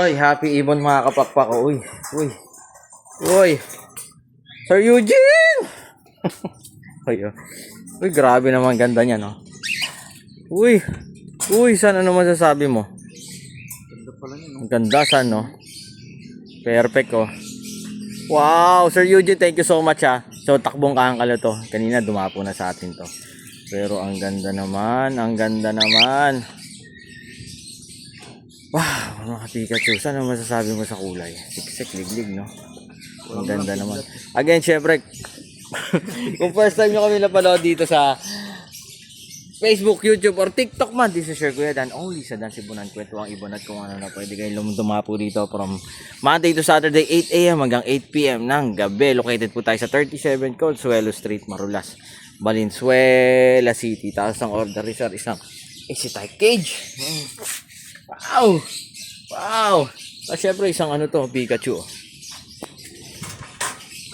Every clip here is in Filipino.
Uy, happy ibon mga kapakpak ko. Uy, uy, uy. Sir Eugene! Uy, oh. Uy, grabe naman ganda niya, no? Uy, uy, saan ano masasabi mo? Ganda pala niya, no? Ang ganda, saan, no? Perfect, oh. Wow, Sir Eugene, thank you so much, ha. So, takbong kahangkala to. Kanina, dumapo na sa atin to. Pero, ang ganda naman, ang ganda naman. Wow, mga Pikachu, saan ang masasabi mo sa kulay? Siksik, liglig, no? Ang ganda naman. Again, syempre, kung first time nyo kami napanood dito sa Facebook, YouTube, or TikTok man, this is your Kuya Dan, only sa Dan Sibunan, kwentuang ibon at kung ano na pwede kayo dumapo dito from Monday to Saturday, 8 a.m. hanggang 8 p.m. ng gabi. Located po tayo sa 37 Consuelo Street, Marulas, Valenzuela City. Tapos ang order is isang easy type cage. Wow! Wow! At syempre isang ano to, Pikachu.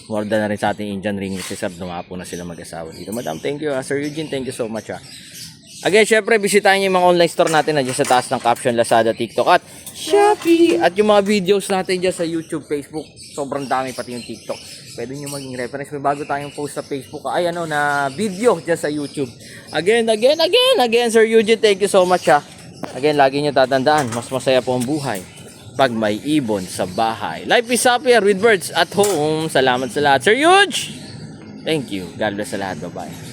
Morda na rin sa ating Indian ring si Sir. Dumapo na sila mag-asawa dito. Madam, thank you. Sir Eugene, thank you so much. Again, syempre, bisitahin niyo yung mga online store natin na dyan sa taas ng caption, Lazada, TikTok at Shopee. At yung mga videos natin dyan sa YouTube, Facebook. Sobrang dami, pati yung TikTok. Pwede nyo maging reference. May bago tayong post sa Facebook. Ay, ano, na video dyan sa YouTube. Again, Sir Eugene, thank you so much. Again, lagi nyo tatandaan, mas masaya po ang buhay pag may ibon sa bahay. Life is happier with birds at home. Salamat sa lahat. Sir Huge! Thank you. God bless sa lahat. Bye-bye.